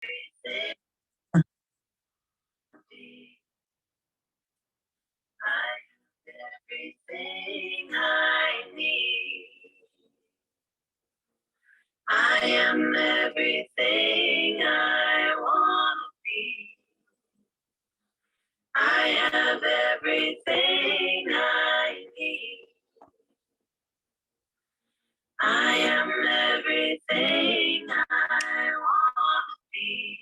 everything I need. I am everything I want to be. I have everything I need. I am everything I want to be.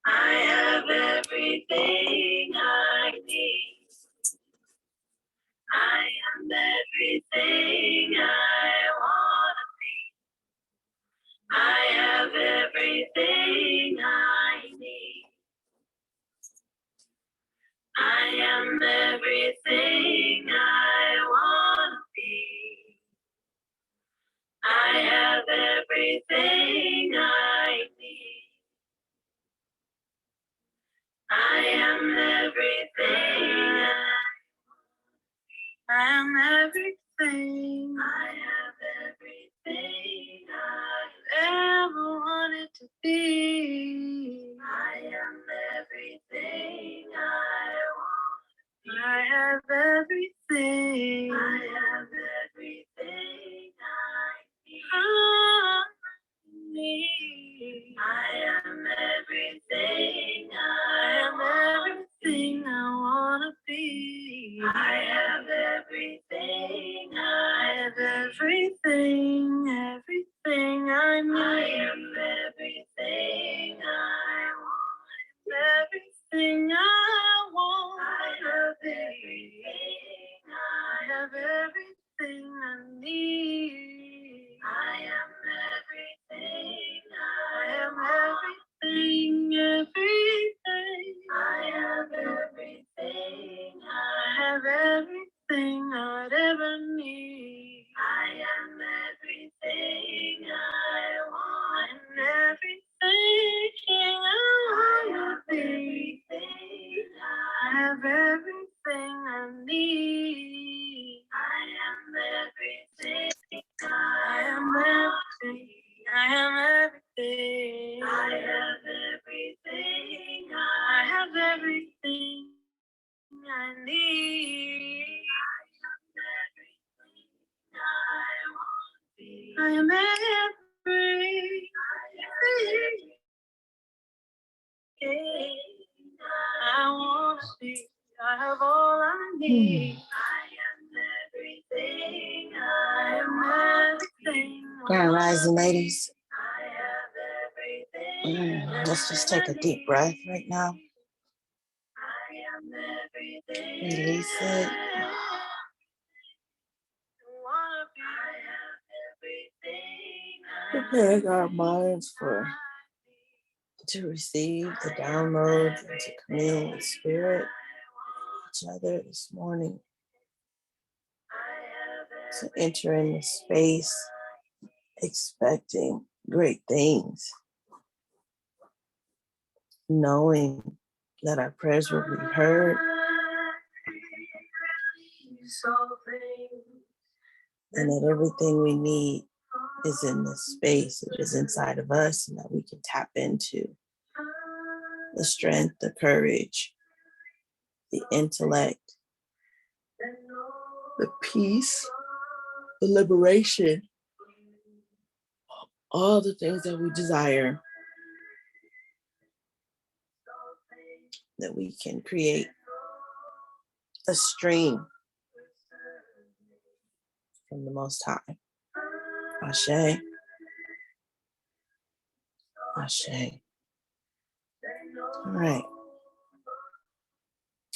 I have everything I need. I am everything I want to be. I have everything I need. I am everything I want to be. I have everything I need. I am everything. I am everything. I have everything I ever wanted to be. I am everything I want. I have everything. I have everything I need. I am everything. I am everything I wanna be. I have everything. I have everything, everything I need. I am everything I want. Everything I want. I have everything. I have everything I need. I am everything. I am everything, everything. I have everything. I have everything I'd ever need. I am everything I want. And everything I wanna be. I have everything I need. I am everything. I am everything. I am everything. I have everything. I have everything I need. I am everything I want to be. I am everything. I want to be. I have all I need. I am everything. I am everything. Grand Rising, ladies. I have everything. Let's just take a deep breath right now. I am everything. Release it. Preparing our minds to receive the downloads and to commune with spirit, each other this morning, to enter in the space expecting great things, knowing that our prayers will be heard, and that everything we need is in this space, it is inside of us, and that we can tap into the strength, the courage, the intellect, the peace, the liberation, all the things that we desire, that we can create a stream from the Most High. Ashe. Ashe. All right.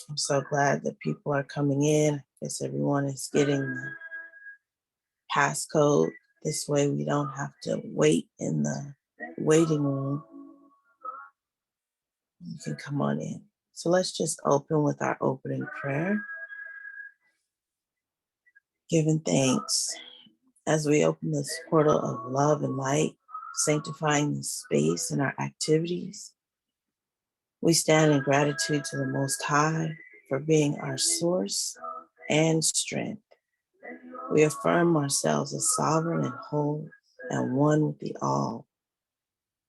I'm so glad that people are coming in. I guess everyone is getting the passcode. This way we don't have to wait in the waiting room. You can come on in. So let's just open with our opening prayer. Giving thanks as we open this portal of love and light, sanctifying this space and our activities. We stand in gratitude to the Most High for being our source and strength. We affirm ourselves as sovereign and whole, and one with the all.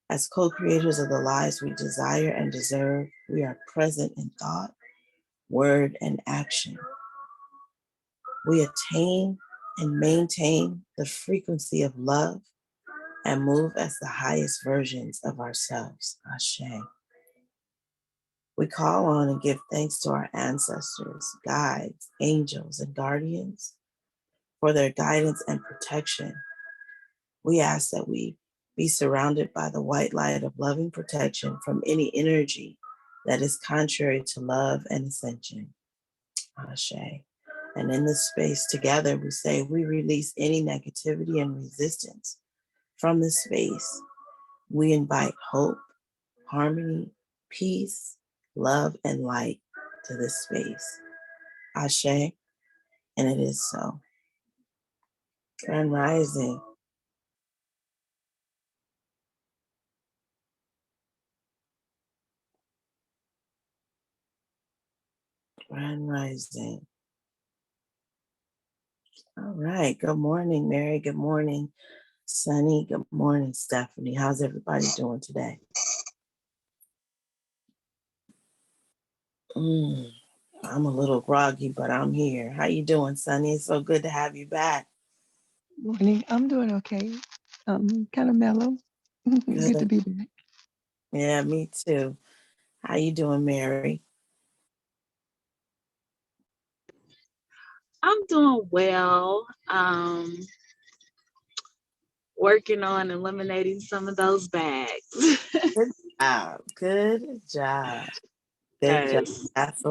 As co-creators of the lives we desire and deserve, we are present in thought, word, and action. We attain and maintain the frequency of love and move as the highest versions of ourselves. Ashe. We call on and give thanks to our ancestors, guides, angels, and guardians for their guidance and protection. We ask that we be surrounded by the white light of loving protection from any energy that is contrary to love and ascension. Ashe. And in this space together, we say we release any negativity and resistance from this space. We invite hope, harmony, peace, love, and light to this space. Ashe, and it is so. Grand Rising. Grand Rising. All right. Good morning, Mary. Good morning, Sunny. Good morning, Stephanie. How's everybody doing today? I'm a little groggy, but I'm here. How you doing, Sunny? It's so good to have you back. Morning. I'm doing okay. Kind of mellow. Good to be back. Yeah, me too. How you doing, Mary? I'm doing well. Working on eliminating some of those bags. Good job. Good job. Good job. Yes. That's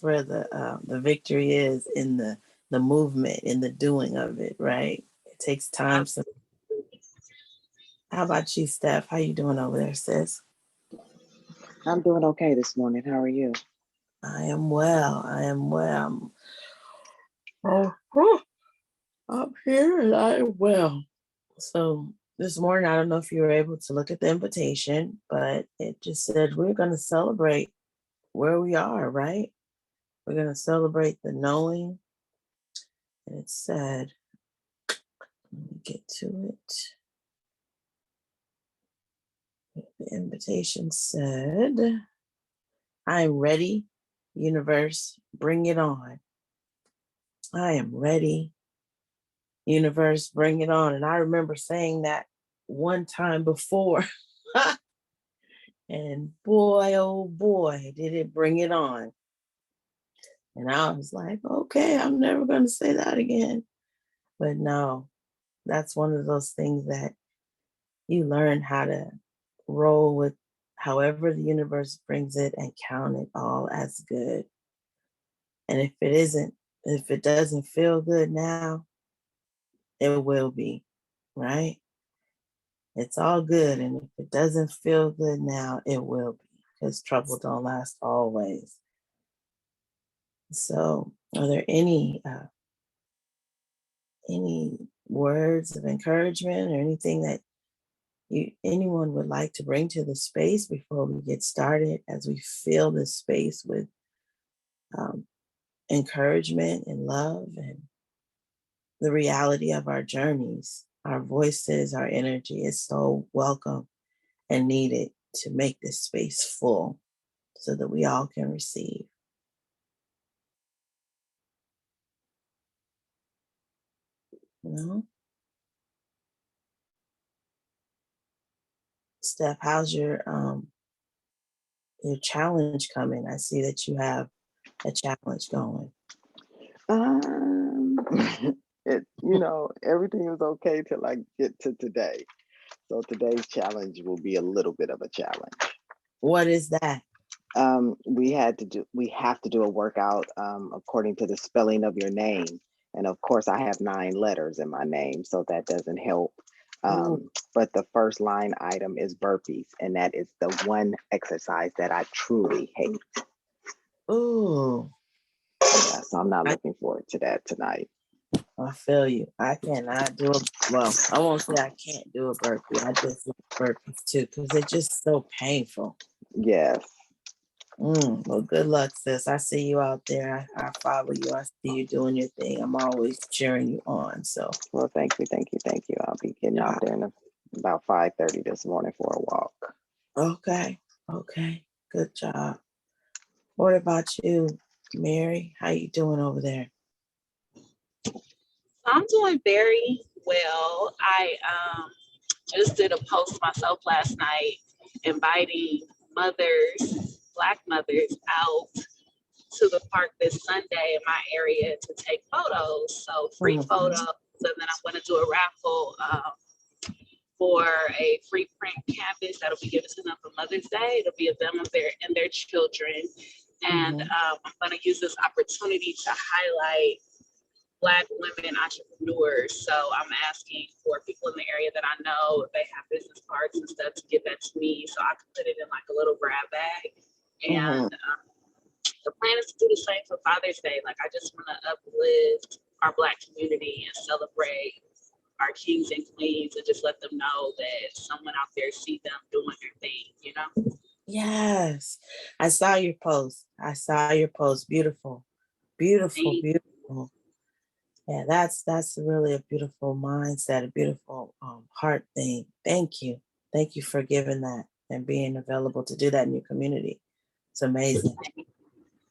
where the victory is in the movement, in the doing of it, right? It takes time. So how about you, Steph? How you doing over there, sis? I'm doing okay this morning. How are you? I am well. I am well. I'm here and I am well. So this morning, I don't know if you were able to look at the invitation, but it just said we're going to celebrate where we are, right? We're going to celebrate the knowing. And it said, let me get to it. The invitation said, I am ready, universe, bring it on. I am ready, universe, bring it on. And I remember saying that one time before. And boy, oh boy, did it bring it on. And I was like, okay, I'm never going to say that again. But no, that's one of those things that you learn how to roll with however the universe brings it and count it all as good. And if it doesn't feel good now, it will be, right? It's all good. And if it doesn't feel good now, it will be, because trouble don't last always. So are there any words of encouragement or anything that anyone would like to bring to the space before we get started, as we fill this space with encouragement and love and the reality of our journeys? Our voices, our energy is so welcome and needed to make this space full so that we all can receive. Steph, how's your challenge coming? I see that you have a challenge going. Everything was okay till I get to today. So today's challenge will be a little bit of a challenge. What is that? We have to do a workout according to the spelling of your name. And of course, I have 9 letters in my name, so that doesn't help. But the first line item is burpees, and that is the one exercise that I truly hate. Ooh. Yeah, so I'm not looking forward to that tonight. I feel you. I cannot do it. Well, I won't say I can't do a burpee. I just like burpees too, because it's just so painful. Yes. Well, good luck, sis. I see you out there. I follow you. I see you doing your thing. I'm always cheering you on. So, Well, thank you, thank you, thank you. I'll be getting out there in about 5:30 this morning for a walk. okay. Okay. Good job. What about you, Mary? How you doing over there? I'm doing very well. I just did a post myself last night inviting mothers, Black mothers, out to the park this Sunday in my area to take photos. So free Mhm. photos, and then I'm going to do a raffle for a free print canvas that'll be given to them for Mother's Day. It'll be of them and their children. And Mhm. I'm going to use this opportunity to highlight Black women entrepreneurs. So I'm asking for people in the area that I know if they have business cards and stuff to give that to me so I can put it in like a little grab bag. And the plan is to do the same for Father's Day. Like I just want to uplift our Black community and celebrate our kings and queens and just let them know that someone out there see them doing their thing, you know? Yes. I saw your post. I saw your post. Beautiful. Beautiful, And beautiful. Yeah, that's really a beautiful mindset, a beautiful heart thing. Thank you. Thank you for giving that and being available to do that in your community. It's amazing.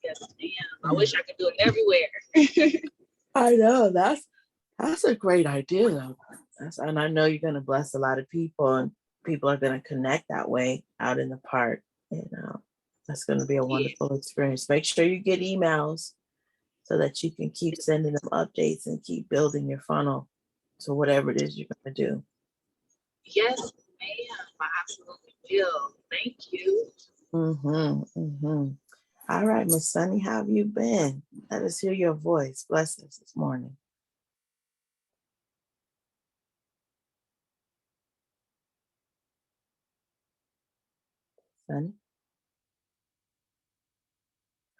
yes, ma'am. I Yeah. wish I could do it everywhere. I know that's a great idea though. And I know you're gonna bless a lot of people and people are gonna connect that way out in the park. You know, that's gonna be a Yeah. wonderful experience. Make sure you get emails so that you can keep sending them updates and keep building your funnel to whatever it is you're gonna do. Yes, ma'am. I absolutely will. Thank you. Mm-hmm. Mm-hmm. All right, Miss Sunny, how have you been? Let us hear your voice. Blessings this morning. Sunny,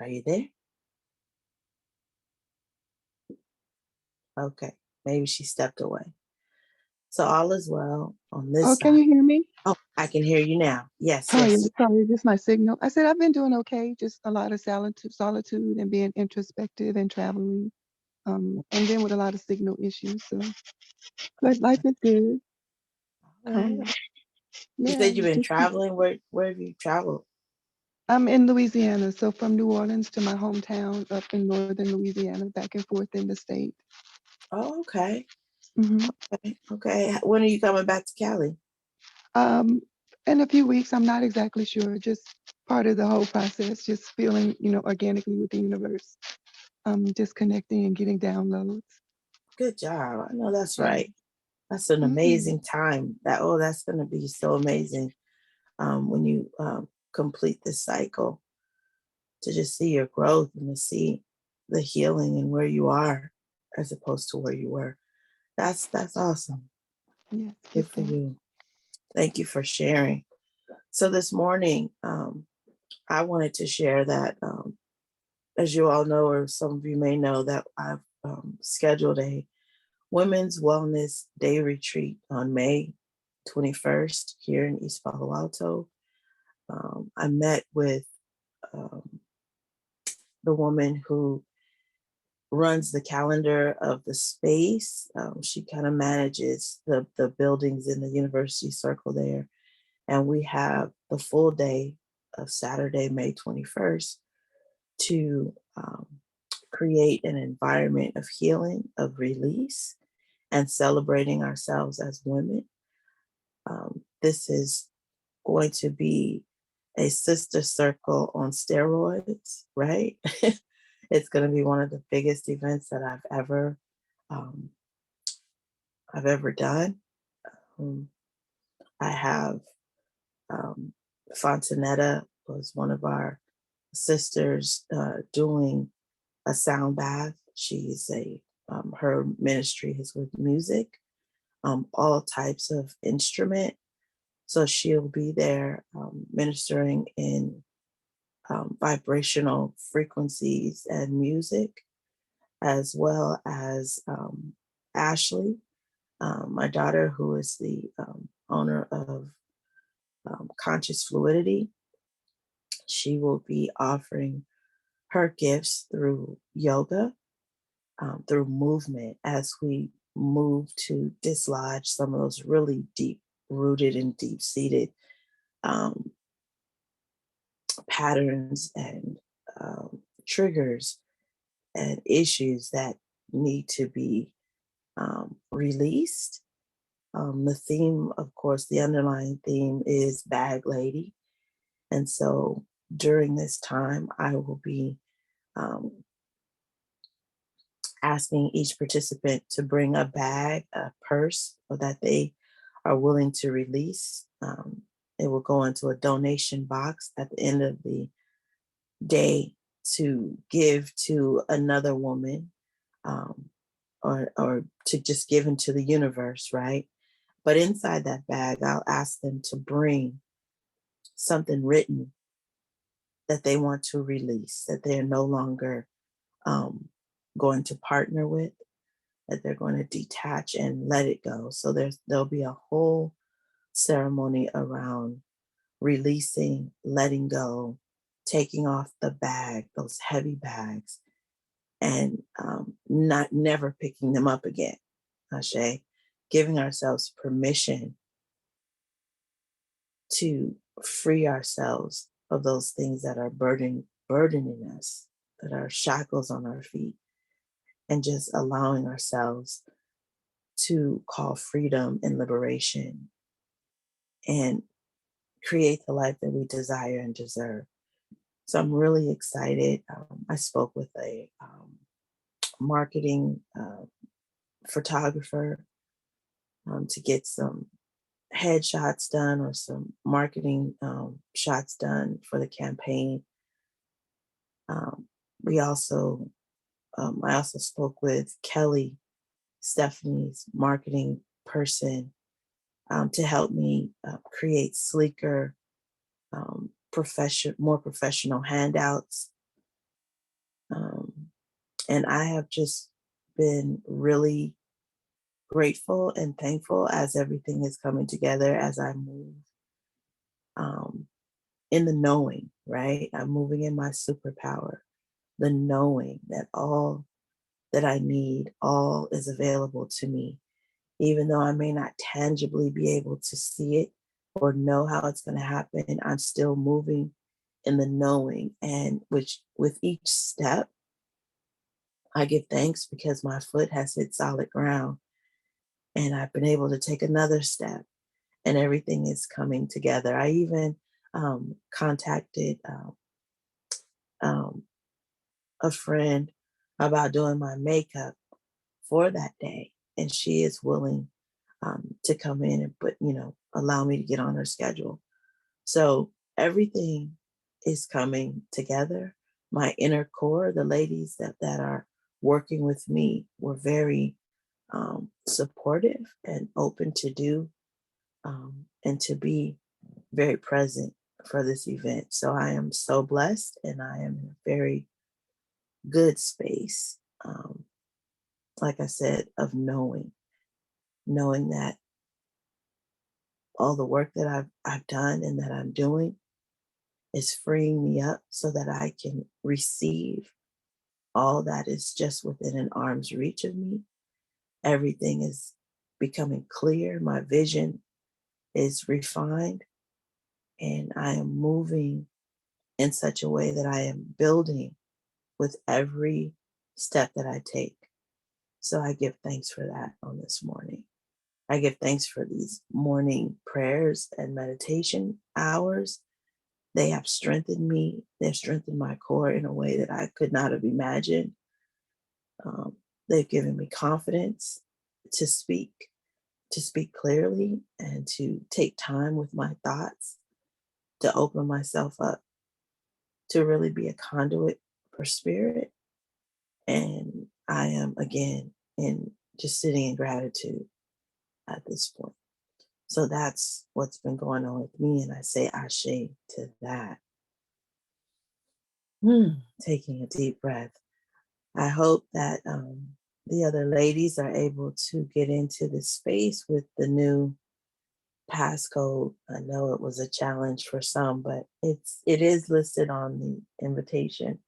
are you there? Okay, maybe she stepped away. So all is well on Oh, this can side. you hear me? Oh, I can hear you now. Yes, Sorry, yes. sorry, just my signal. I said I've been doing okay, just a lot of solitude and being introspective and traveling, and then with a lot of signal issues. So, but life is good. All right. You Yeah, said you've been just traveling. Where have you traveled? I'm in Louisiana, so from New Orleans to my hometown up in northern Louisiana, back and forth in the state. Oh, okay. hmm Okay. Okay. When are you coming back to Cali? Um, in a few weeks, I'm not exactly sure. Just part of the whole process, just feeling, organically with the universe, just connecting and getting downloads. Good job. I know that's Yeah. right. That's an Mhm. amazing time. That's gonna be so amazing when you complete this cycle to just see your growth and to see the healing and where you are as opposed to where you were. That's awesome. Yes, Good yes, for thanks. you. Thank you for sharing. So this morning, I wanted to share that, as you all know, or some of you may know, that I've scheduled a Women's Wellness Day Retreat on May 21st here in East Palo Alto. I met with um, the woman who runs the calendar of the space. She kind of manages the buildings in the university circle there. And we have the full day of Saturday, May 21st, to create an environment of healing, of release, and celebrating ourselves as women. This is going to be a sister circle on steroids, right? It's going to be one of the biggest events that um, I've ever done. Um, I have um, Fontanetta was one of our sisters doing a sound bath. She's her ministry is with music, all types of instrument. So she'll be there ministering in vibrational frequencies and music, as well as Ashley, my daughter, who is the owner of Conscious Fluidity. She will be offering her gifts through yoga, through movement, as we move to dislodge some of those really deep rooted and deep seated um, patterns and triggers and issues that need to be released. The theme, of course, the underlying theme is Bag Lady. And so during this time, I will be um, asking each participant to bring a bag, a purse, or that they are willing to release. It will go into a donation box at the end of the day to give to another woman, um, or to just give into the universe, right? But inside that bag, I'll ask them to bring something written that they want to release, that they're no longer um, going to partner with, that they're going to detach and let it go. So there'll be a whole ceremony around releasing, letting go, taking off the bag, those heavy bags, and not never picking them up again. Ashe, giving ourselves permission to free ourselves of those things that are burdening us, that are shackles on our feet, and just allowing ourselves to call freedom and liberation and create the life that we desire and deserve. So I'm really excited. I spoke with a marketing photographer to get some headshots done or some marketing shots done for the campaign. We also, I also spoke with Kelly, Stephanie's marketing person, to help me create sleeker, more professional handouts. And I have just been really grateful and thankful as everything is coming together as I move um, in the knowing, right? I'm moving in my superpower, the knowing that all that I need, all is available to me, even though I may not tangibly be able to see it or know how it's going to happen. I'm still moving in the knowing, and which with each step, I give thanks because my foot has hit solid ground and I've been able to take another step and everything is coming together. I even contacted um, a friend about doing my makeup for that day, and she is willing to come in and allow me to get on her schedule. So everything is coming together. My inner core, the ladies that are working with me, were very supportive and open to do and to be very present for this event. So I am so blessed and I am in a very good space, like I said, of knowing that all the work that I've done and that I'm doing is freeing me up so that I can receive all that is just within an arm's reach of me. Everything is becoming clear. My vision is refined, and I am moving in such a way that I am building with every step that I take. So I give thanks for that on this morning. I give thanks for these morning prayers and meditation hours. They have strengthened me. They've strengthened my core in a way that I could not have imagined. Um, they've given me confidence to speak clearly, and to take time with my thoughts, to open myself up, to really be a conduit for spirit. And I am again in just sitting in gratitude at this point. So that's what's been going on with me. And I say ashe to that. Taking a deep breath. I hope that the other ladies are able to get into the space with the new passcode. I know it was a challenge for some, but it is listed on the invitation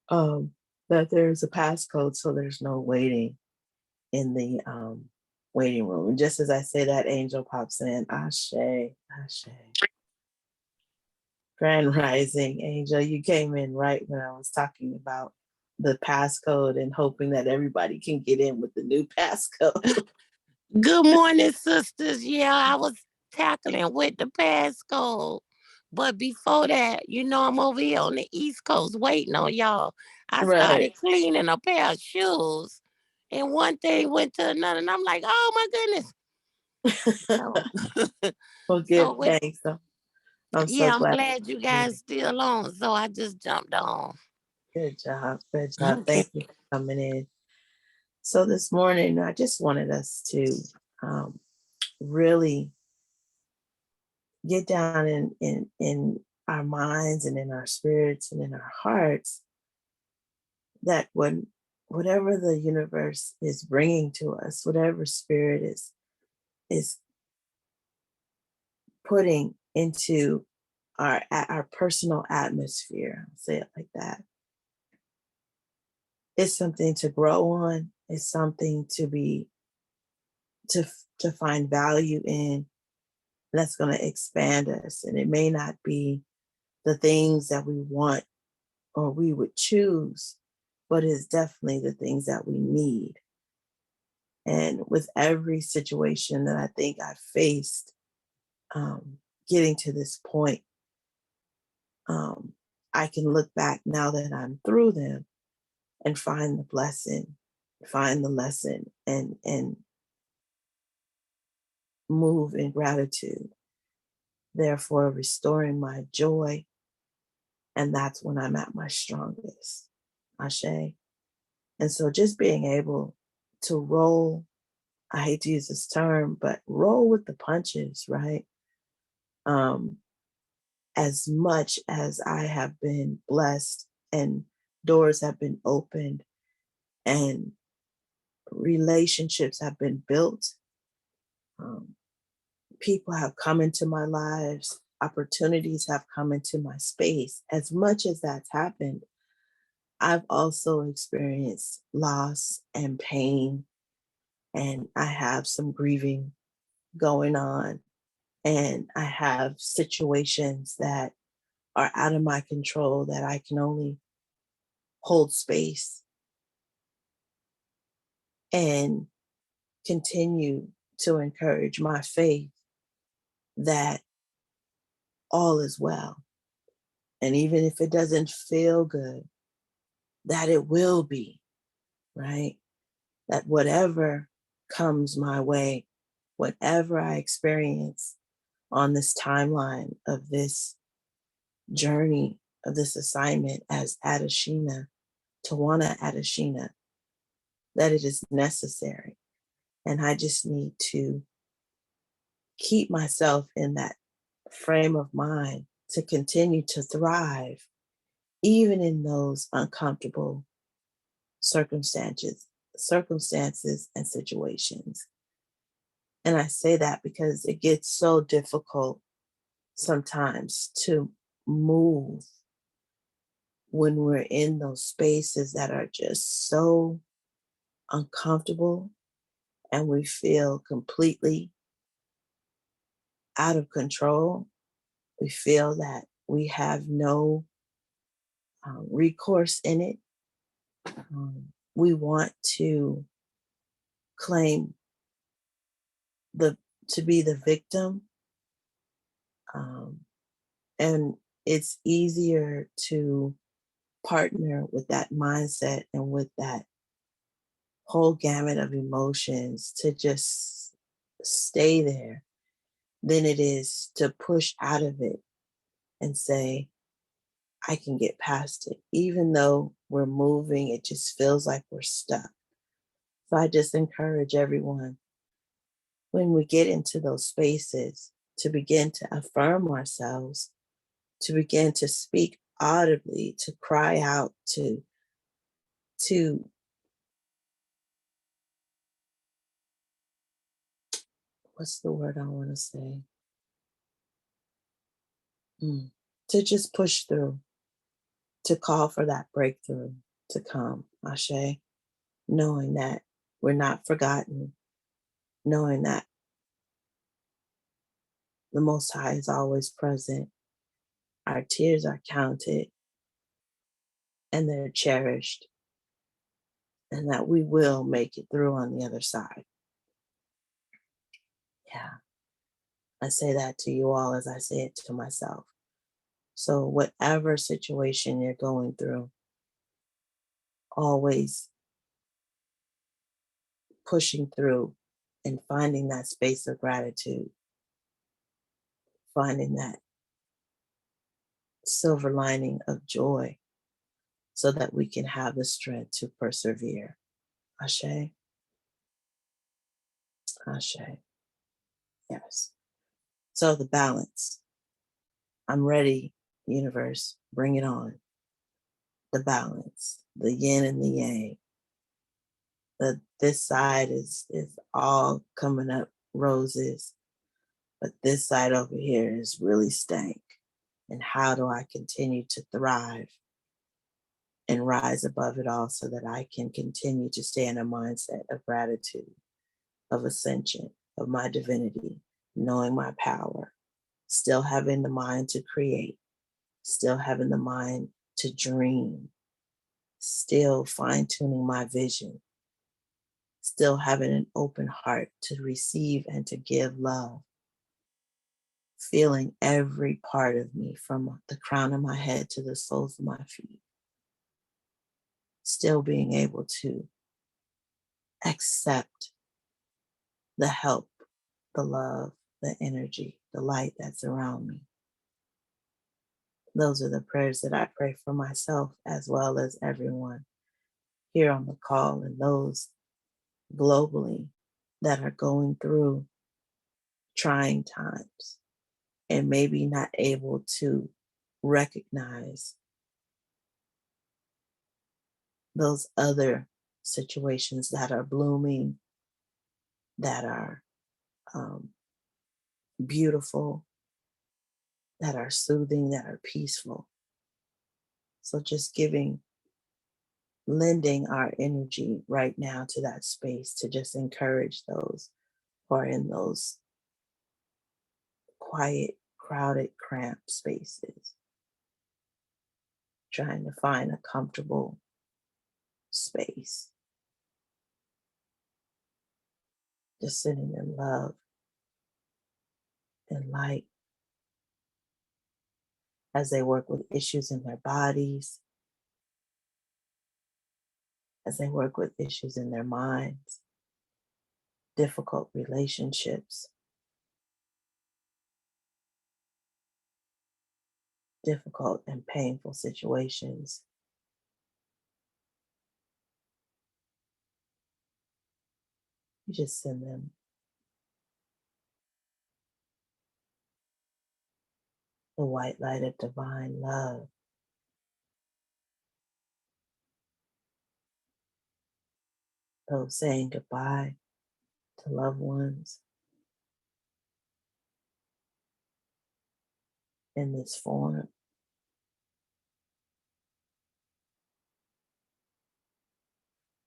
that there's a passcode, so there's no waiting in the waiting room. And just as I say that, Angel pops in. Ashe, Ashe. Grand Rising, Angel, you came in right when I was talking about the passcode and hoping that everybody can get in with the new passcode. Good morning, sisters. Yeah, I was tackling with the passcode. But before that, you know, I'm over here on the East Coast waiting on y'all. I started Right. cleaning a pair of shoes, and one thing went to another, and I'm like, oh my goodness. So, Well, give so with, thanks. I'm so yeah, I'm glad. glad you guys still on. So I just jumped on. Good job. Good job. Okay. Thank you for coming in. So this morning, I just wanted us to really get down in our minds and in our spirits and in our hearts that when whatever the universe is bringing to us, whatever spirit is putting into our personal atmosphere, I'll say it like that, it's something to grow on. It's something to be to find value in. That's going to expand us, and it may not be the things that we want or we would choose, but it's definitely the things that we need. And with every situation that I think I've faced, getting to this point, I can look back now that I'm through them and find the blessing, find the lesson, and move in gratitude, therefore restoring my joy. And that's when I'm at my strongest. Ashe. And so just being able to roll, I hate to use this term, but roll with the punches, right? As much as I have been blessed and doors have been opened and relationships have been built, people have come into my lives, opportunities have come into my space. As much as that's happened, I've also experienced loss and pain, and I have some grieving going on, and I have situations that are out of my control that I can only hold space and continue to encourage my faith that all is well. And even if it doesn't feel good, that it will be, right? That whatever comes my way, whatever I experience on this timeline of this journey, of this assignment as Adashina, Tawana Adashina, that it is necessary. And I just need to keep myself in that frame of mind to continue to thrive, even in those uncomfortable circumstances and situations. And I say that because it gets so difficult sometimes to move when we're in those spaces that are just so uncomfortable and we feel completely out of control. We feel that we have no recourse in it. We want to claim to be the victim, and it's easier to partner with that mindset and with that whole gamut of emotions to just stay there than it is to push out of it and say, I can get past it. Even though we're moving, it just feels like we're stuck. So I just encourage everyone, when we get into those spaces, to begin to affirm ourselves, to begin to speak audibly, to cry out, to what's the word I want to say? To just push through, to call for that breakthrough to come, Ashe, knowing that we're not forgotten, knowing that the Most High is always present, our tears are counted and they're cherished, and that we will make it through on the other side. Yeah, I say that to you all as I say it to myself. So, whatever situation you're going through, always pushing through and finding that space of gratitude, finding that silver lining of joy so that we can have the strength to persevere. Ashe, Ashe, yes. So the balance. I'm ready, universe. Bring it on. The balance, the yin and the yang. This side is all coming up roses, but this side over here is really stank. And how do I continue to thrive and rise above it all so that I can continue to stay in a mindset of gratitude, of ascension, of my divinity, knowing my power, still having the mind to create, still having the mind to dream, still fine tuning my vision, still having an open heart to receive and to give love, feeling every part of me from the crown of my head to the soles of my feet, still being able to accept the help, the love, the energy, the light that's around me. Those are the prayers that I pray for myself as well as everyone here on the call and those globally that are going through trying times and maybe not able to recognize those other situations that are blooming, that are beautiful, that are soothing, that are peaceful. So just lending our energy right now to that space to just encourage those who are in those quiet, crowded, cramped spaces, trying to find a comfortable space, just sitting in love and light as they work with issues in their bodies, as they work with issues in their minds, difficult relationships, difficult and painful situations. You just send them the white light of divine love. Those saying goodbye to loved ones in this form.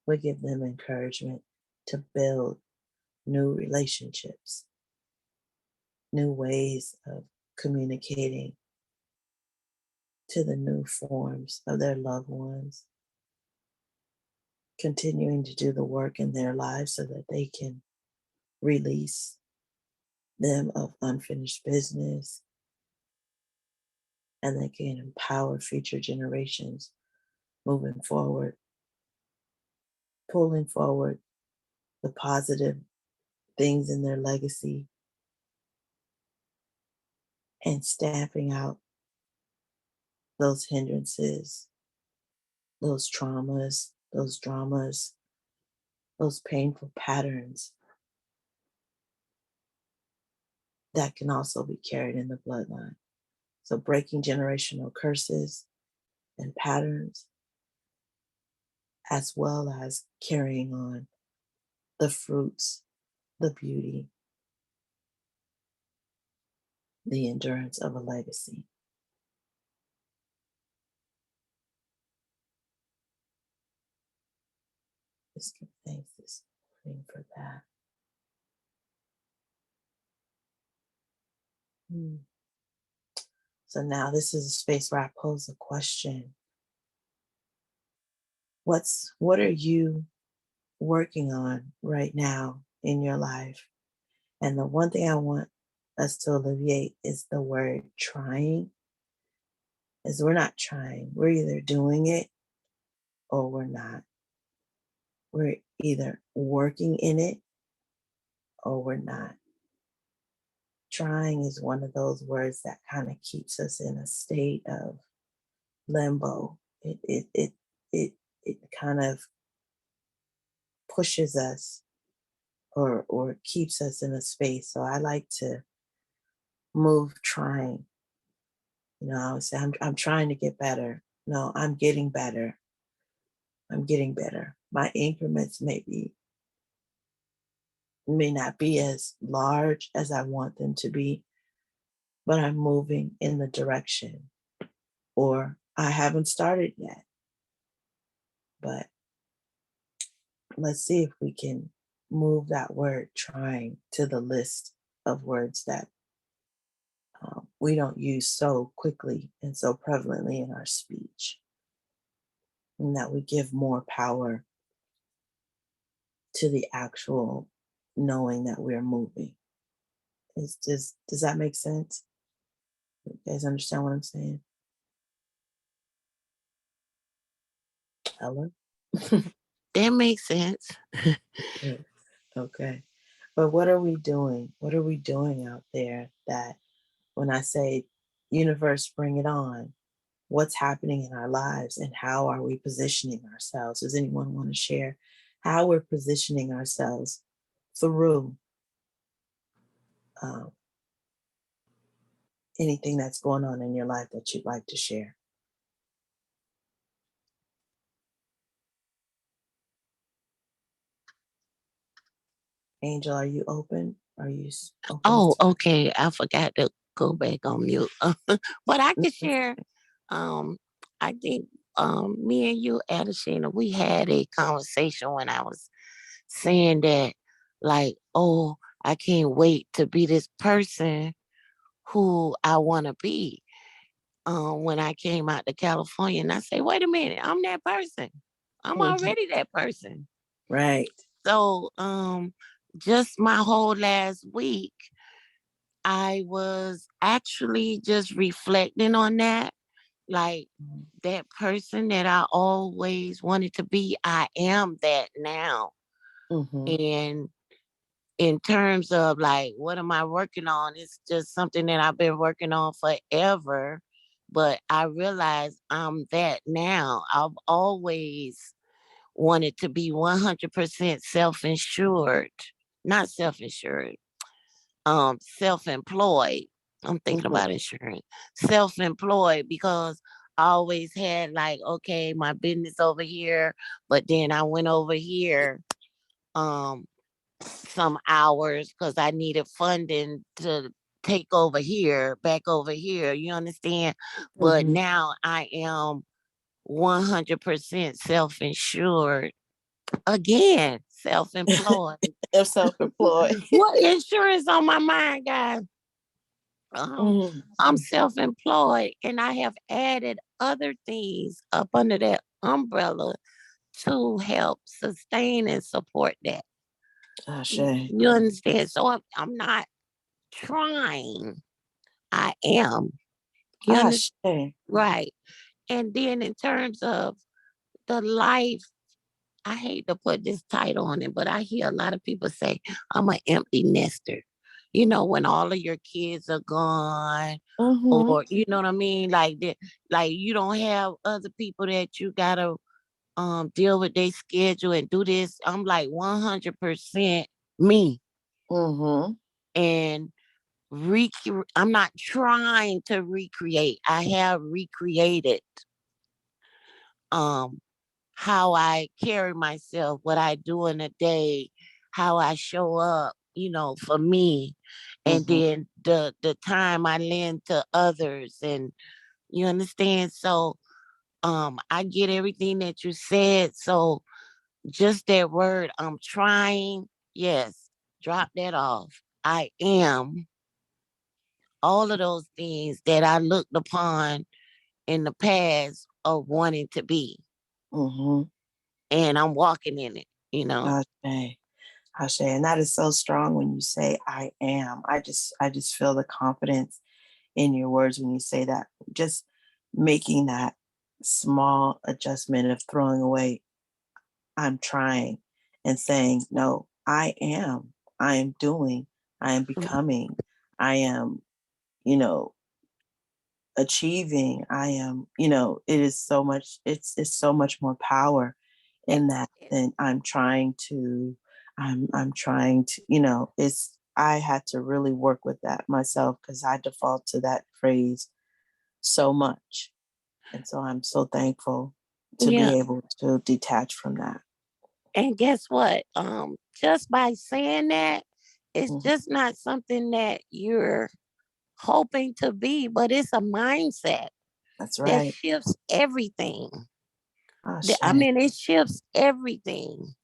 We give them encouragement to build new relationships, new ways of communicating to the new forms of their loved ones, continuing to do the work in their lives so that they can release them of unfinished business and they can empower future generations moving forward, pulling forward the positive things in their legacy and stamping out those hindrances, those traumas, those dramas, those painful patterns that can also be carried in the bloodline. So breaking generational curses and patterns, as well as carrying on the fruits, the beauty, the endurance of a legacy. Just give thanks this morning for that. So now this is a space where I pose a question. What are you working on right now in your life? And the one thing I want us to alleviate is the word trying. Is we're not trying. We're either doing it or we're not. We're either working in it or we're not. Trying is one of those words that kind of keeps us in a state of limbo. It kind of pushes us or keeps us in a space. So I like to move trying. You know, I would say I'm trying to get better. No, I'm getting better. I'm getting better. My increments may not be as large as I want them to be, but I'm moving in the direction. Or I haven't started yet. But let's see if we can move that word trying to the list of words that we don't use so quickly and so prevalently in our speech. And that we give more power to the actual knowing that we're moving. Does that make sense? You guys understand what I'm saying? Ella? That makes sense. Good. Okay. But what are we doing? What are we doing out there that when I say universe, bring it on, what's happening in our lives and how are we positioning ourselves? Does anyone want to share how we're positioning ourselves through um, anything that's going on in your life that you'd like to share? Angel, are you open? Are you open? Oh, okay. I forgot to go back on mute. But I can share. I think me and you, Adashina, we had a conversation when I was saying that, like, oh, I can't wait to be this person who I want to be. When I came out to California, and I say, wait a minute, I'm that person. I'm already that person. Right. So, just my whole last week, I was actually just reflecting on that. Like that person that I always wanted to be, I am that now. And in terms of like, what am I working on? It's just something that I've been working on forever. But I realize I'm that now. I've always wanted to be 100% self-insured, not self-insured, self-employed. I'm thinking about insurance. Self-employed because I always had like, okay, my business over here, but then I went over here some hours because I needed funding to take over here, back over here. You understand? But now I am 100% self-insured again, self-employed. Self-employed. What insurance on my mind, guys? I'm self-employed and I have added other things up under that umbrella to help sustain and support that. You understand? So I'm not trying. I am. You understand? Right. And then in terms of the life, I hate to put this title on it, but I hear a lot of people say, I'm an empty nester. You know, when all of your kids are gone, or you know what I mean? Like that, like you don't have other people that you gotta deal with their schedule and do this. I'm like 100% me. And I'm not trying to recreate. I have recreated how I carry myself, what I do in a day, how I show up, you know, for me. and then the time I lend to others, and you understand. So I get everything that you said. So just that word, I'm trying. Yes, drop that off. I am all of those things that I looked upon in the past of wanting to be. And I'm walking in it, you know. Ashe, and that is so strong when you say I am. I just feel the confidence in your words when you say that. Just making that small adjustment of throwing away I'm trying and saying, no, I am doing, I am becoming, I am, achieving, I am, it is so much, it's so much more power in that than I'm trying to, I had to really work with that myself because I default to that phrase so much. And so I'm so thankful to be able to detach from that. And guess what? Just by saying that, it's just not something that you're hoping to be, but it's a mindset. That's right. That shifts everything. I mean, it shifts everything.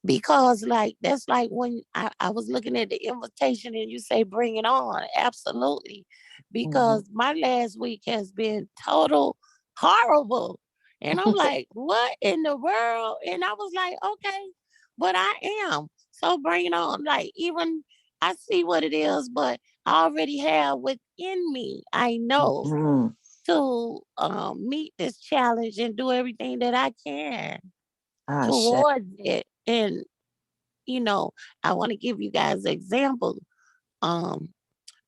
Because that's like when I was looking at the invitation and you say, bring it on. Absolutely. Because my last week has been total horrible. And I'm like, what in the world? And I was like, okay, but I am. So bring it on. Like, even I see what it is, but I already have within me, I know to meet this challenge and do everything that I can towards it. And I want to give you guys an example. The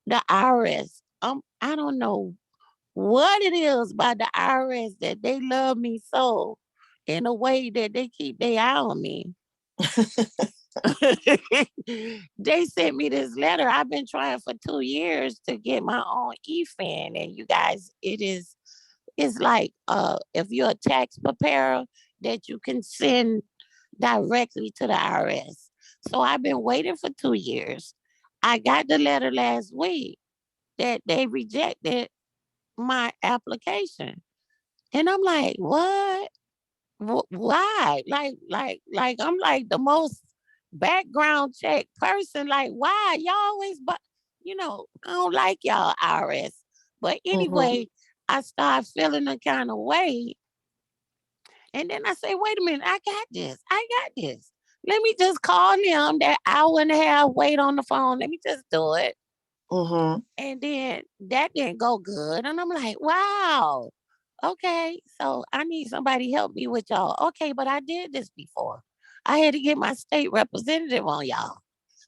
IRS. I don't know what it is about the IRS that they love me so in a way that they keep their eye on me. They sent me this letter. I've been trying for 2 years to get my own e-fin, and you guys, it's like if you're a tax preparer that you can send directly to the IRS. So I've been waiting for 2 years. I got the letter last week that they rejected my application. And I'm like, what? Why? Like I'm like the most background check person. Like, why? Y'all always, but I don't like y'all IRS. But anyway, I start feeling a kind of way. And then I say, wait a minute, I got this. Let me just call them that hour and a half wait on the phone. Let me just do it. And then that didn't go good. And I'm like, wow. Okay, so I need somebody to help me with y'all. Okay, but I did this before. I had to get my state representative on y'all.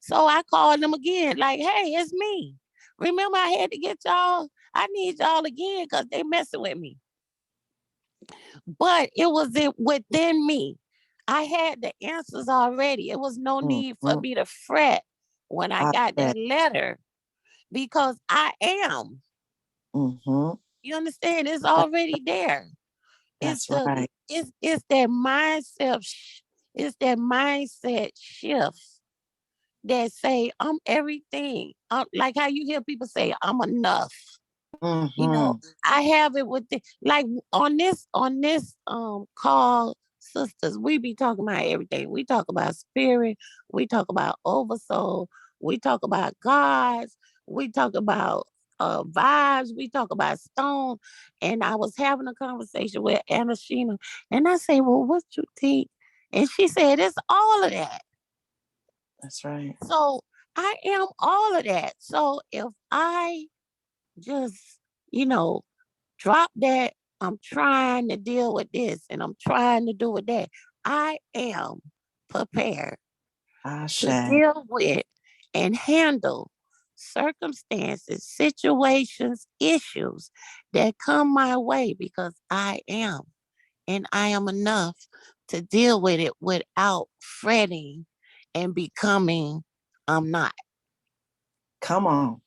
So I called them again, like, hey, it's me. Remember, I had to get y'all. I need y'all again because they messing with me. But it was within me. I had the answers already. It was no need for me to fret when I got that letter because I am. You understand? It's already there. That's right. It's that mindset. It's that mindset shift that say I'm everything. Like how you hear people say I'm enough. I have it with like on this call, sisters, we be talking about everything. We talk about spirit, we talk about oversoul, we talk about gods, we talk about vibes, we talk about stone. And I was having a conversation with Anna Sheena, and I say, well, what you think? And she said, it's all of that. That's right. So I am all of that. So if I just drop that, I'm trying to deal with this and I'm trying to do with that, I am prepared to deal with and handle circumstances, situations, issues that come my way because I am. And I am enough to deal with it without fretting and becoming I'm not. Come on.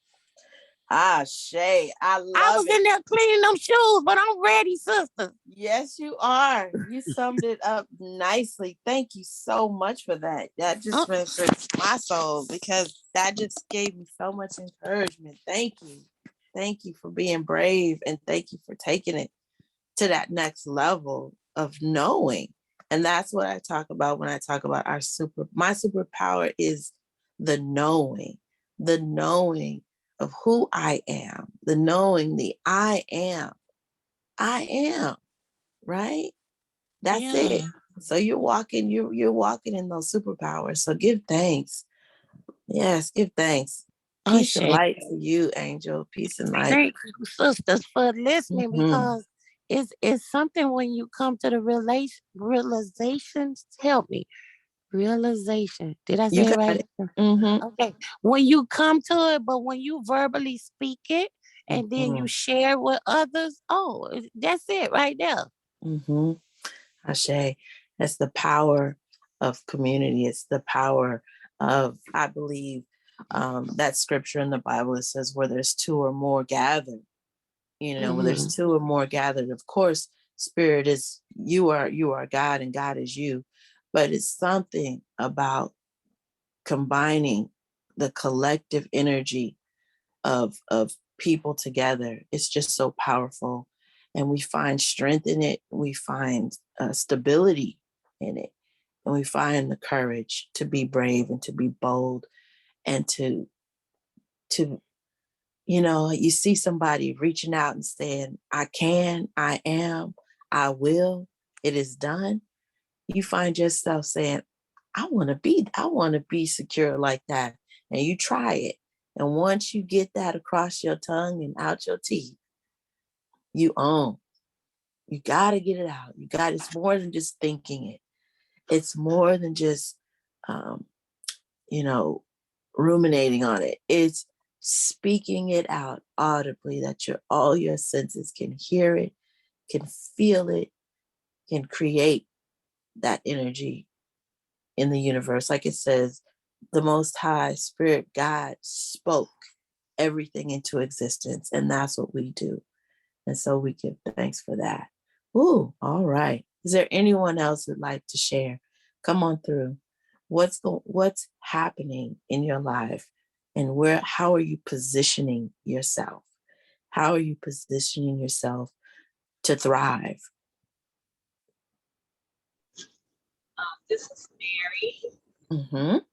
Shay, I love it. I was in there cleaning them shoes, but I'm ready, sister. Yes, you are. You summed it up nicely. Thank you so much for that. That just benefits my soul because that just gave me so much encouragement. Thank you. Thank you for being brave, and thank you for taking it to that next level of knowing. And that's what I talk about when I talk about my superpower is the knowing of who I am, the knowing the I am, right? That's it. So you're walking in those superpowers. So give thanks. Yes, give thanks. Peace and light to you, Angel. Peace and light. Thank you, sisters, for listening, because it's something when you come to the realizations. Help me. Realization. Did I say it right? Okay. When you come to it, but when you verbally speak it and then you share with others, that's it right there. Ashe, that's the power of community. It's the power of, I believe, that scripture in the Bible, it says where there's two or more gathered, where there's two or more gathered. Of course, spirit is, you are God and God is you, but it's something about combining the collective energy of people together. It's just so powerful. And we find strength in it. We find stability in it. And we find the courage to be brave and to be bold and to you see somebody reaching out and saying, I can, I am, I will, it is done. You find yourself saying, I want to be secure like that. And you try it. And once you get that across your tongue and out your teeth, you own. You got to get it out. It's more than just thinking it. It's more than just, ruminating on it. It's speaking it out audibly that all your senses can hear it, can feel it, can create that energy in the universe. Like it says, the Most High Spirit, God, spoke everything into existence. And that's what we do. And so we give thanks for that. Ooh, all right. Is there anyone else who'd like to share? Come on through. What's happening in your life, and how are you positioning yourself? How are you positioning yourself to thrive? This is Mary. There's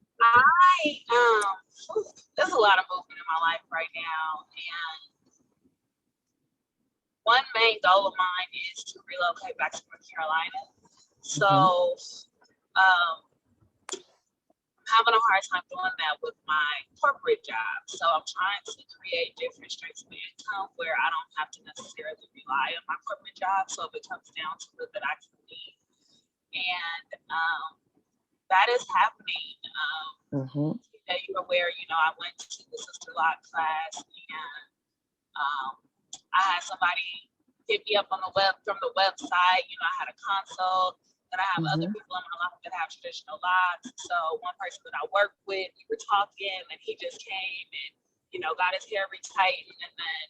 a lot of movement in my life right now, and one main goal of mine is to relocate back to North Carolina. So I'm having a hard time doing that with my corporate job. So I'm trying to create different streams of income where I don't have to necessarily rely on my corporate job. So if it comes down to it, that I can leave. And that is happening. You're aware, I went to the Sister Lock class, and I had somebody hit me up from the website. I had a consult. And I have other people in my life that have traditional locks. So one person that I work with, we were talking, and he just came and, got his hair retightened. And then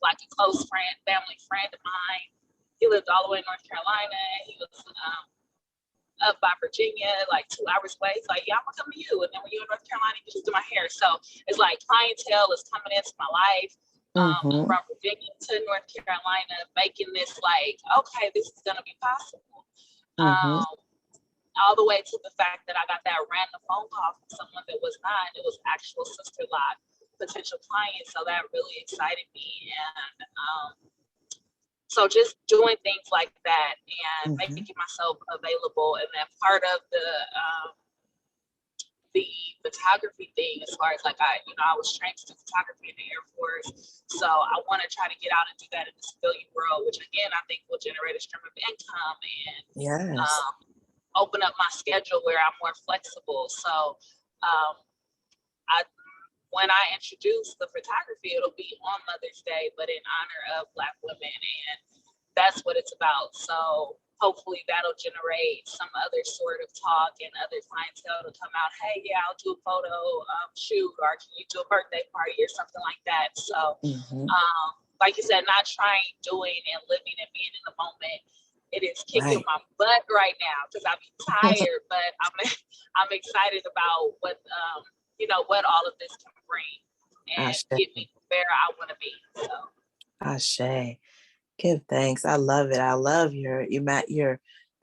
like a close family friend of mine, he lived all the way in North Carolina. He was up by Virginia, like 2 hours away. He's like, yeah, I'm gonna come to you. And then when you're in North Carolina, you just do my hair. So it's like clientele is coming into my life. From Virginia to North Carolina, making this like, okay, this is gonna be possible. All the way to the fact that I got that random phone call from someone that was not, it was actual Sister Lock potential client. So that really excited me. And so just doing things like that and making myself available. And then part of the photography thing, as far as like I was trained to do photography in the Air Force, so I want to try to get out and do that in the civilian world, which again I think will generate a stream of income and open up my schedule where I'm more flexible. So when I introduce the photography, it'll be on Mother's Day, but in honor of Black women, and that's what it's about. So hopefully that'll generate some other sort of talk and other clientele to come out. Hey, yeah, I'll do a photo shoot, or can you do a birthday party or something like that? So, like you said, not trying, doing, and living and being in the moment. It is kicking my butt right now because I'm tired, but I'm excited about what what all of this can bring and Ashe. get me where I want to be. So. Ashe. Give thanks. I love it. I love your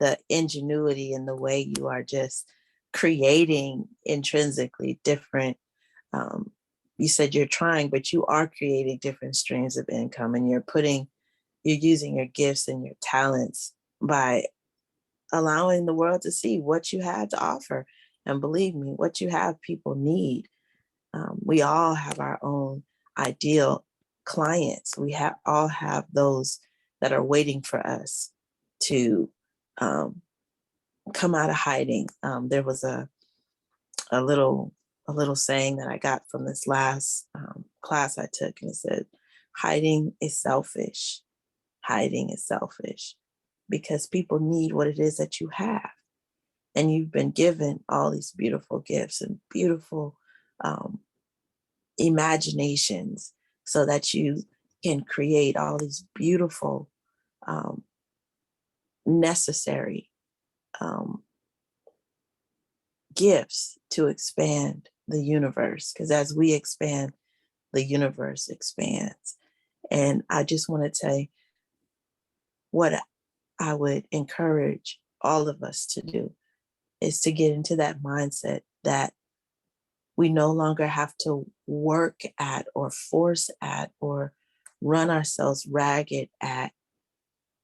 the ingenuity and the way you are just creating intrinsically different. You said you're trying, but you are creating different streams of income, and you're using your gifts and your talents by allowing the world to see what you have to offer. And believe me, what you have, people need. We all have our own ideal clients. All have those that are waiting for us to come out of hiding. There was a little saying that I got from this last class I took, and it said, "Hiding is selfish. Hiding is selfish," because people need what it is that you have, and you've been given all these beautiful gifts and beautiful imaginations so that you can create all these beautiful necessary gifts to expand the universe, because as we expand, the universe expands. And I just want to say what I would encourage all of us to do is to get into that mindset that we no longer have to work at or force at or run ourselves ragged at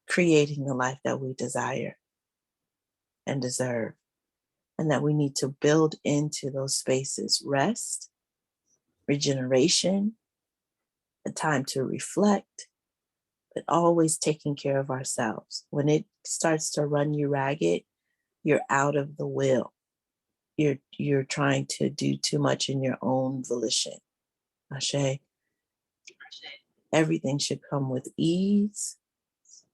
creating the life that we desire and deserve. And that we need to build into those spaces rest, regeneration, a time to reflect, but always taking care of ourselves. When it starts to run you ragged, you're out of the will. You're trying to do too much in your own volition. Ashe. Everything should come with ease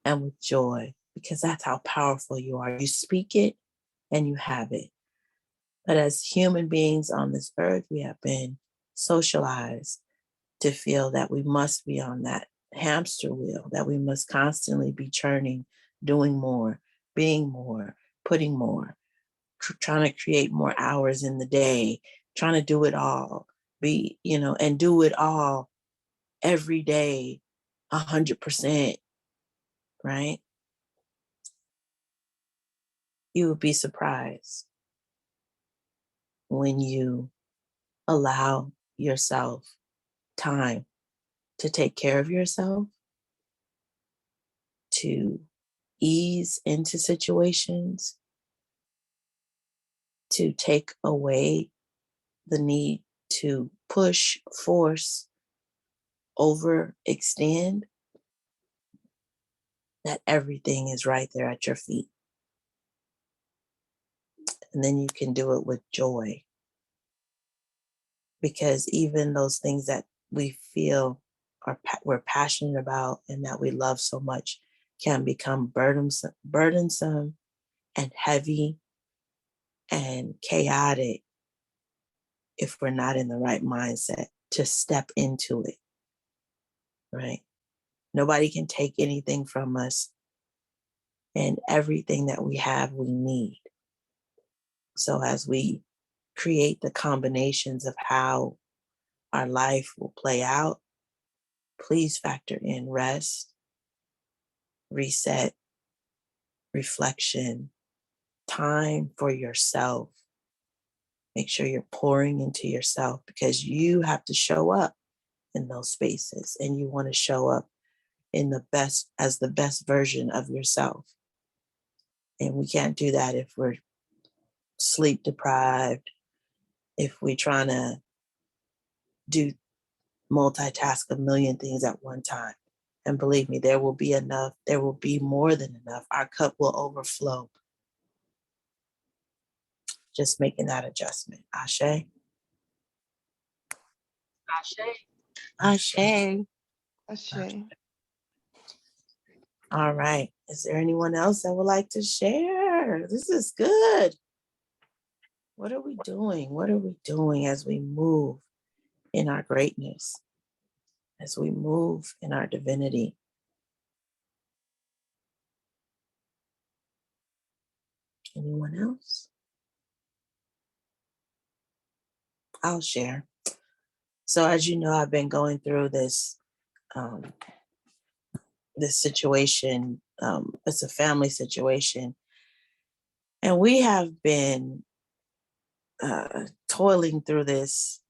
and with joy, because that's how powerful you are. You speak it and you have it. But as human beings on this earth, we have been socialized to feel that we must be on that hamster wheel, that we must constantly be churning, doing more, being more, putting more, trying to create more hours in the day, trying to do it all, and do it all every day, 100%, right? You would be surprised when you allow yourself time to take care of yourself, to ease into situations, to take away the need to push, force, overextend, that everything is right there at your feet. And then you can do it with joy. Because even those things that we feel we're passionate about and that we love so much can become burdensome and heavy and chaotic if we're not in the right mindset to step into it, right? Nobody can take anything from us, and everything that we have, we need. So as we create the combinations of how our life will play out, please factor in rest, reset, reflection, time for yourself. Make sure you're pouring into yourself, because you have to show up in those spaces, and you want to show up as the best version of yourself. And we can't do that if we're sleep deprived, if we're trying to multitask a million things at one time. And believe me, there will be enough. There will be more than enough. Our cup will overflow. Just making that adjustment. Ashe. Ashe. Ashe. Ashe. All right. Is there anyone else that would like to share? This is good. What are we doing? What are we doing as we move in our greatness, as we move in our divinity? Anyone else? I'll share. So as you know, I've been going through this this situation. It's a family situation. And we have been toiling through this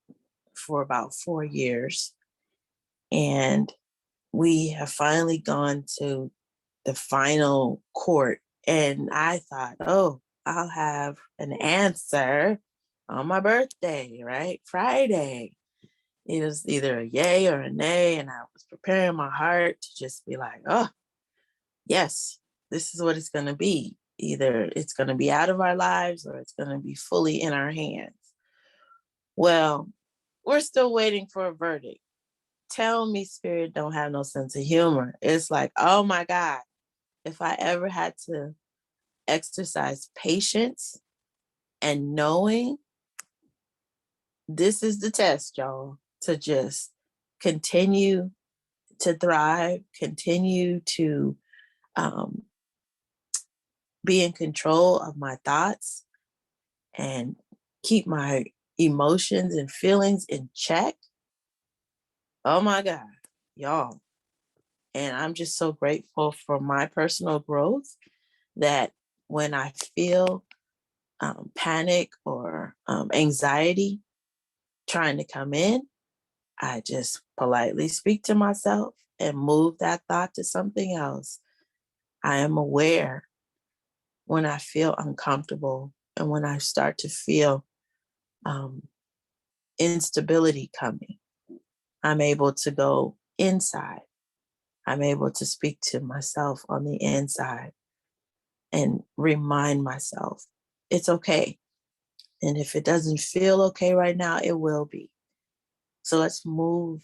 for about 4 years. And we have finally gone to the final court. And I thought, oh, I'll have an answer on my birthday, right? Friday. It was either a yay or a nay. And I was preparing my heart to just be like, oh, yes, this is what it's going to be. Either it's going to be out of our lives or it's going to be fully in our hands. Well, we're still waiting for a verdict. Tell me spirit don't have no sense of humor. It's like, oh my God, if I ever had to exercise patience and knowing, this is the test, y'all, to just continue to thrive, continue to be in control of my thoughts and keep my emotions and feelings in check. Oh my God, y'all. And I'm just so grateful for my personal growth that when I feel panic or anxiety trying to come in, I just politely speak to myself and move that thought to something else. I am aware when I feel uncomfortable and when I start to feel instability coming. I'm able to go inside. I'm able to speak to myself on the inside and remind myself it's okay. And if it doesn't feel okay right now, it will be. So let's move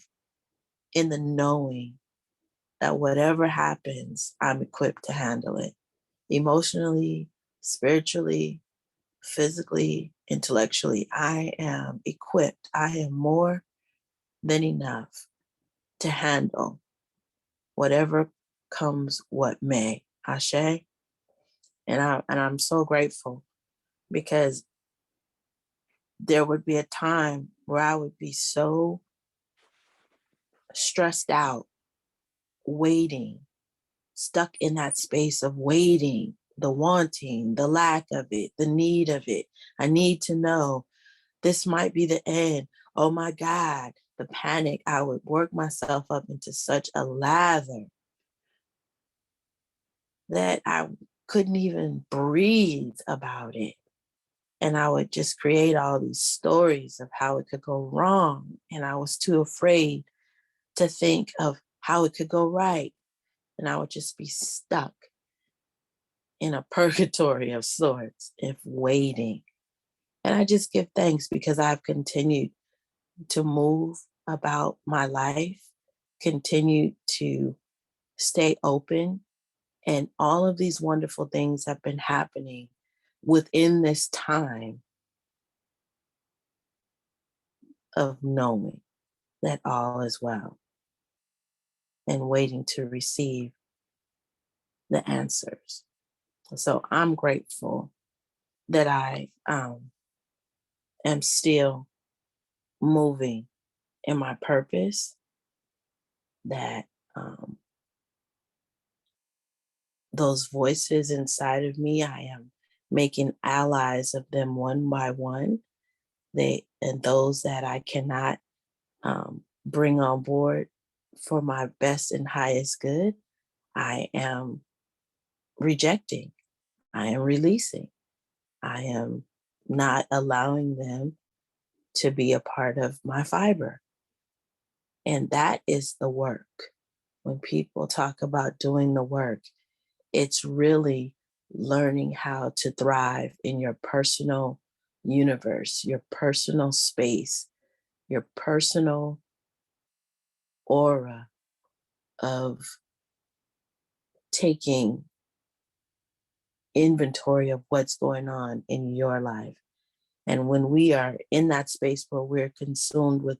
in the knowing that whatever happens, I'm equipped to handle it emotionally, spiritually, physically, intellectually. I am equipped. I am more than enough to handle whatever comes what may. Ashe. And I'm so grateful because there would be a time where I would be so stressed out, waiting, stuck in that space of waiting, the wanting, the lack of it, the need of it. I need to know this might be the end. Oh my God, the panic. I would work myself up into such a lather that I couldn't even breathe about it. And I would just create all these stories of how it could go wrong. And I was too afraid to think of how it could go right. And I would just be stuck in a purgatory of sorts if waiting. And I just give thanks because I've continued to move about my life, continue to stay open. And all of these wonderful things have been happening within this time of knowing that all is well and waiting to receive the answers. So I'm grateful that I am still moving in my purpose, that those voices inside of me, I am making allies of them one by one. And those that I cannot bring on board for my best and highest good, I am rejecting. I am releasing. I am not allowing them to be a part of my fiber. And that is the work. When people talk about doing the work, it's really learning how to thrive in your personal universe, your personal space, your personal aura of taking inventory of what's going on in your life. And when we are in that space where we're consumed with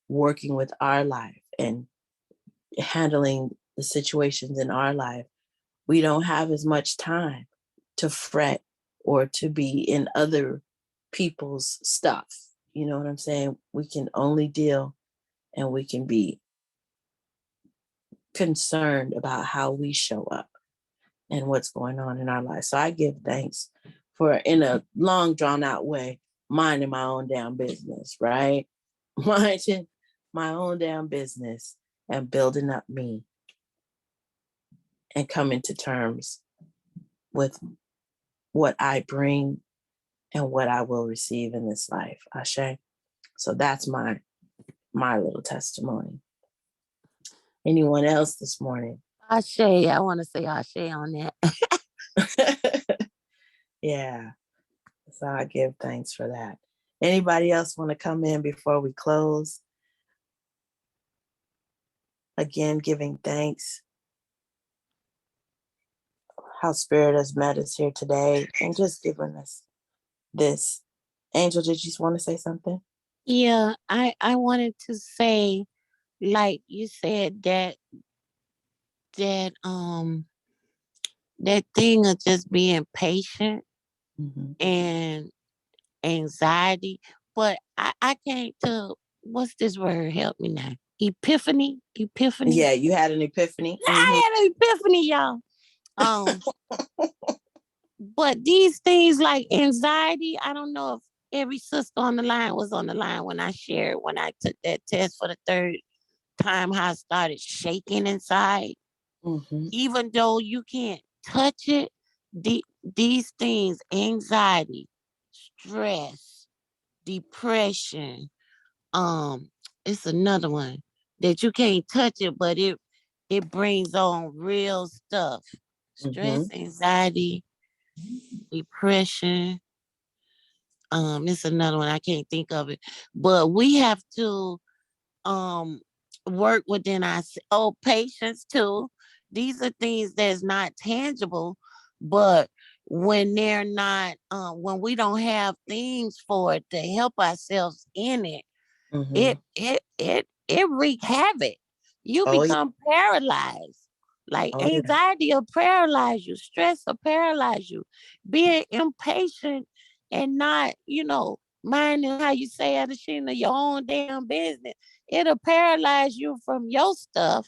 working with our life and handling the situations in our life, we don't have as much time to fret or to be in other people's stuff. You know what I'm saying? We can only deal and we can be concerned about how we show up and what's going on in our lives. So I give thanks for, in a long drawn out way, minding my own damn business, right? Minding my own damn business and building up me and coming to terms with what I bring and what I will receive in this life. Ashe. So that's my little testimony. Anyone else this morning? Ashe, I want to say Ashe on that. Yeah. So I give thanks for that. Anybody else want to come in before we close? Again, giving thanks. How Spirit has met us here today and just giving us this. Angel, did you want to say something? Yeah, I wanted to say, like you said, that that thing of just being patient and anxiety, but I came to, what's this word? Help me now. Epiphany. Yeah, you had an epiphany. I had an epiphany, y'all. But these things like anxiety, I don't know if every sister on the line was on the line when I shared, when I took that test for the third time, how I started shaking inside. Even though you can't touch it, these things, anxiety, stress, depression, it's another one that you can't touch it, but it brings on real stuff. Stress, anxiety, depression. It's another one, I can't think of it. But we have to work within our patience too. These are things that's not tangible, but when they're not, when we don't have things for it to help ourselves in it, it wreak havoc. You become paralyzed. Like anxiety will paralyze you, stress will paralyze you. Being impatient and not, minding, how you say, Adashina, your own damn business, it'll paralyze you from your stuff.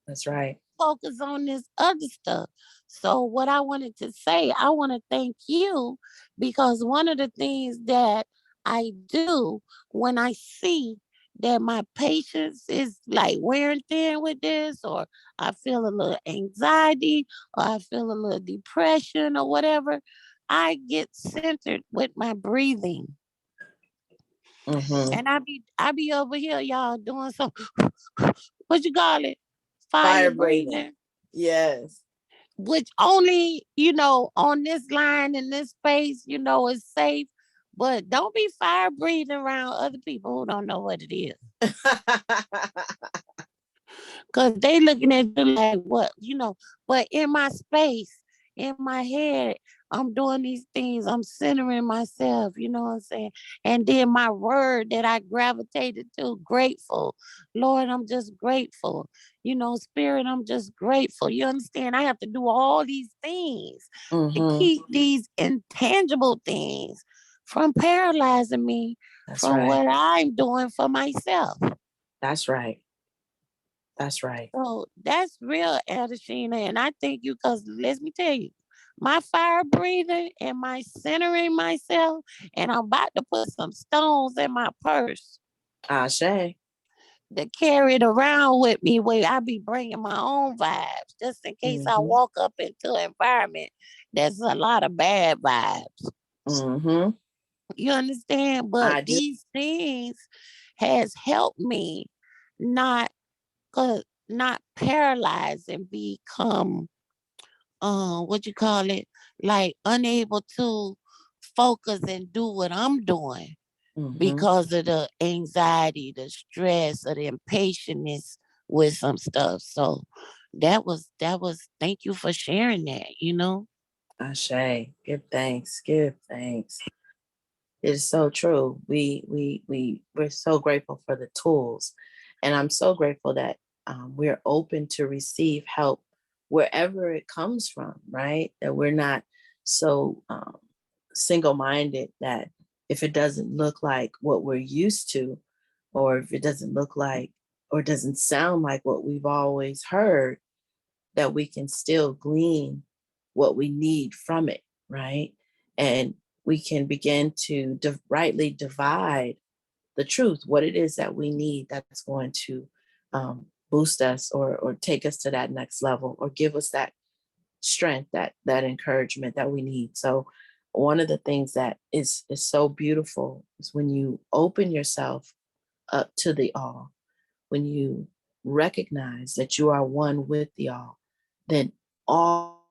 That's right. Focus on this other stuff. So what I wanted to say, I want to thank you, because one of the things that I do when I see that my patience is like wearing thin with this, or I feel a little anxiety, or I feel a little depression or whatever, I get centered with my breathing. And I be over here, y'all, doing some what you call it? Fire breathing. Yes. Which only, on this line in this space, is safe. But don't be fire breathing around other people who don't know what it is. Because they looking at you like, what, but in my space, in my head, I'm doing these things. I'm centering myself, you know what I'm saying? And then my word that I gravitated to, grateful. Lord, I'm just grateful. Spirit, I'm just grateful. You understand? I have to do all these things to keep these intangible things from paralyzing me what I'm doing for myself. That's right. That's right. So that's real, Adashina. And I thank you, because let me tell you, my fire breathing and my centering myself, and I'm about to put some stones in my purse. Ashe. To carry it around with me, where I be bringing my own vibes, just in case I walk up into an environment that's a lot of bad vibes. You understand? But these things has helped me not paralyzed and become what you call it, like unable to focus and do what I'm doing because of the anxiety, the stress, or the impatience with some stuff. So that was thank you for sharing that. Ashe, give thanks. It is so true. We're so grateful for the tools, and I'm so grateful that we're open to receive help wherever it comes from, right? That we're not so single-minded that if it doesn't look like what we're used to, or if it doesn't look like or doesn't sound like what we've always heard, that we can still glean what we need from it, right? And we can begin to rightly divide the truth, what it is that we need that's going to boost us or take us to that next level or give us that strength, that encouragement that we need. So one of the things that is so beautiful is when you open yourself up to the all, when you recognize that you are one with the all, then all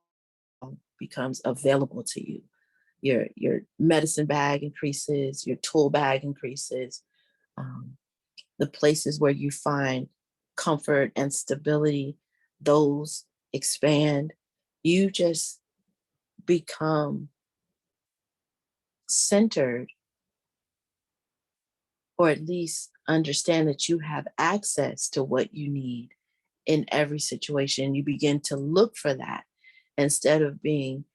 becomes available to you. Your medicine bag increases, your tool bag increases, the places where you find comfort and stability, those expand. You just become centered, or at least understand that you have access to what you need in every situation. You begin to look for that instead of being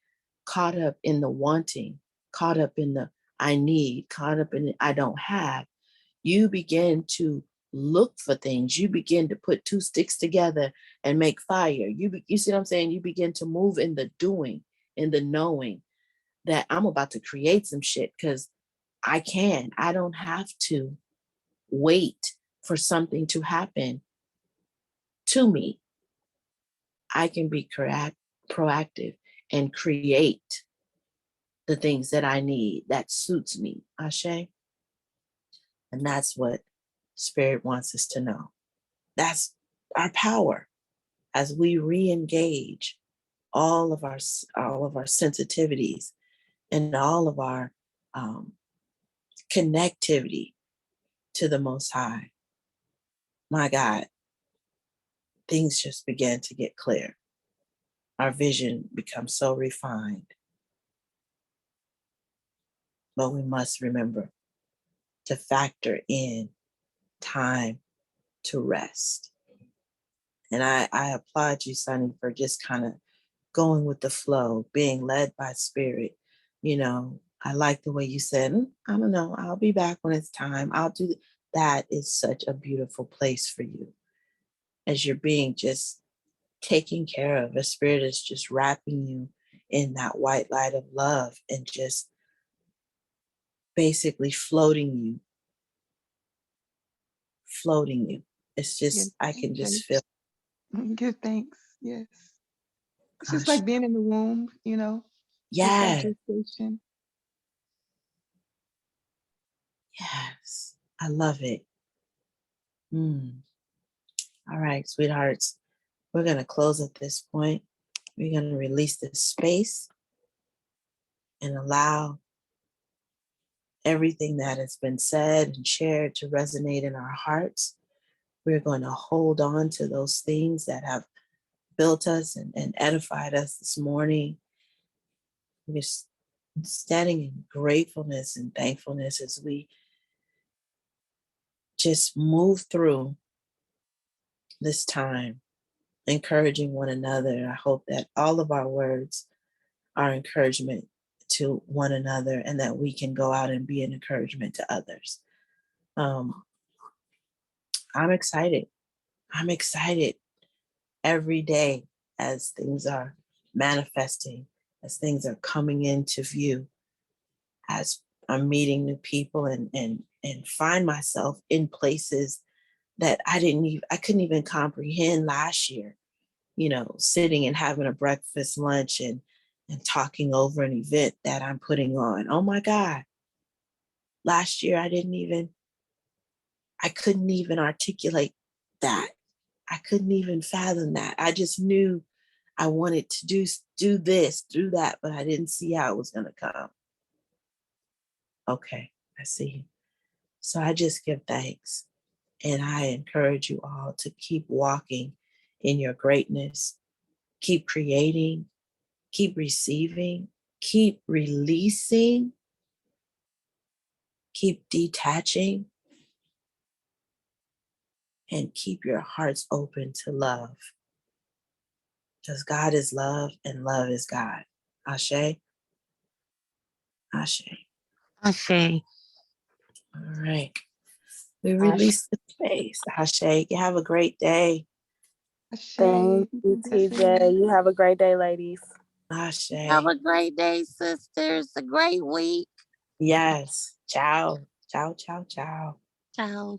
caught up in the wanting, caught up in the I need, caught up in the I don't have. You begin to look for things. You begin to put two sticks together and make fire. You see what I'm saying? You begin to move in the doing, in the knowing that I'm about to create some shit because I can. I don't have to wait for something to happen to me. I can be proactive and create the things that I need that suits me. Ashe? And that's what Spirit wants us to know. That's our power as we re-engage all of our sensitivities and all of our connectivity to the Most High. My God, things just began to get clear. Our vision becomes so refined. But we must remember to factor in time to rest. And I applaud you, Sonny, for just kind of going with the flow, being led by Spirit. You know, I like the way you said, I don't know, I'll be back when it's time. I'll do that. Is such a beautiful place for you as you're being just taken care of. The Spirit is just wrapping you in that white light of love and just basically floating you. It's just, Yes, I can just thanks. feel. Give thanks. Yes. It's just Gosh, like being in the womb, with that yeah, gestation. yes, I love it. All right, sweethearts, we're going to close at this point. We're going to release this space and allow everything that has been said and shared to resonate in our hearts. We're going to hold on to those things that have built us and edified us this morning. We're standing in gratefulness and thankfulness as we just move through this time, encouraging one another. I hope that all of our words are encouragement to one another and that we can go out and be an encouragement to others. I'm excited. I'm excited every day as things are manifesting, as things are coming into view, as I'm meeting new people and find myself in places that I couldn't even comprehend last year, sitting and having a breakfast, lunch and talking over an event that I'm putting on. Oh my God. Last year I couldn't even articulate that. I couldn't even fathom that. I just knew I wanted to do this, do that, but I didn't see how it was going to come. Okay, I see. So I just give thanks. And I encourage you all to keep walking in your greatness, keep creating, keep receiving, keep releasing, keep detaching, and keep your hearts open to love. Because God is love and love is God. Ashe. Ashe. Ashe. All right. We release the space. Ashe, you have a great day. Thank you, TJ. You have a great day, ladies. Ashe. Have a great day, sisters. A great week. Yes. Ciao. Ciao, ciao, ciao. Ciao.